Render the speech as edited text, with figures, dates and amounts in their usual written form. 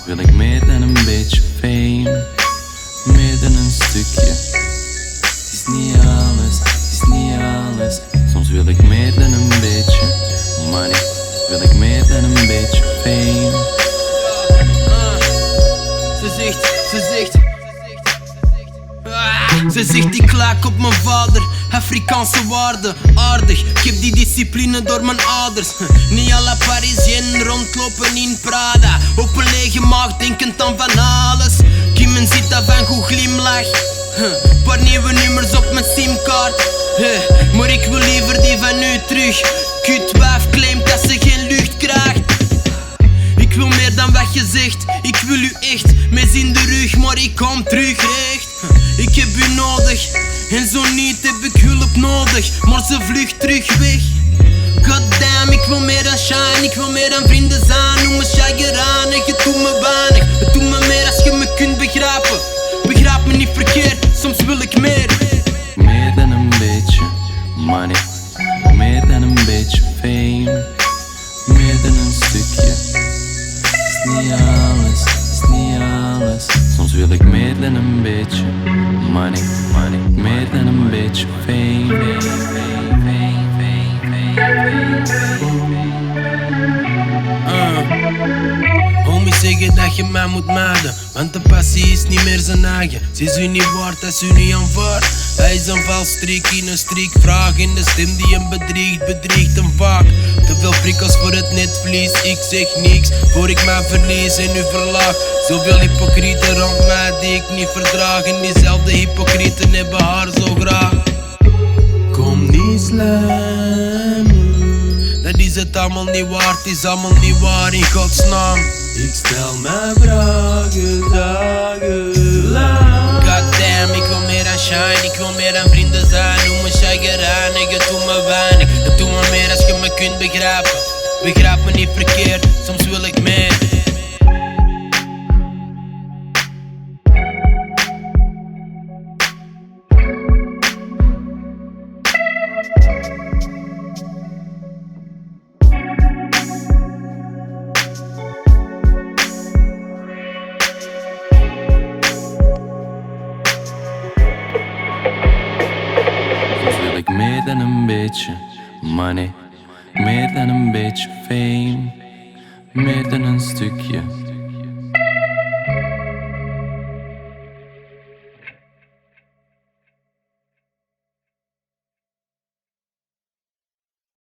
wil ik meer dan een beetje fame, meer dan een stukje. Het is niet alles, het is niet alles. Soms wil ik meer dan een beetje money, wil ik meer dan een beetje fame. Ze zegt ik lijk op mijn vader, Afrikaanse waarden, aardig. Ik heb die discipline door mijn ouders. Niet alle Parisiënen rondlopen in Prada, op een lege maag denkend aan van alles. Kimmen zit af en goed glimlach, paar nieuwe nummers op mijn simkaart. Maar ik wil liever die van nu terug. Kutwijf claimt dat ze geen lucht krijgt. Ik wil meer dan wat je zegt, ik wil u echt. Mes in de rug, maar ik kom terug recht. Ik heb u nodig, en zo niet heb ik hulp nodig. Maar ze vlucht terug weg. Goddamn, ik wil meer dan shine, ik wil meer dan vrienden zijn. Noem me Shaggeraan en je doet me weinig. Het doet me meer als je me kunt begrijpen. Begrijp me niet verkeerd, soms wil ik meer. Meer dan een beetje money, meer dan een beetje fame, meer dan een stukje. Het is niet alles, het is niet alles. Soms wil ik meer dan een beetje money, money, meer dan een beetje fame. Homies zeggen dat je mij moet mijden, want de passie is niet meer zijn eigen. Ze is u niet waard als u niet aanvaardt. Hij is een valstrik in een strik, vraag in de stem die hem bedriegt, bedriegt hem vaak. Te veel prikkels voor het netvlies, ik zeg niks, voor ik mij verlies en u verlaag. Zoveel hypocrieten rond mij die ik niet verdraag, en diezelfde hypocrieten hebben haar zo graag. Kom niet slijmen, dat is het allemaal niet waard, is allemaal niet waar in Gods naam. Ik stel mijn vragen dagenlang. Goddamn, ik wil meer dan shine, ik wil meer dan vrienden zijn. Noem me Shaggeraan en je doet me weinig. Het doet me meer als je me kunt begrijpen. Begrijp me niet verkeerd, soms wil ik meer. Meer dan een beetje money, meer dan een beetje fame, meer dan een stukje.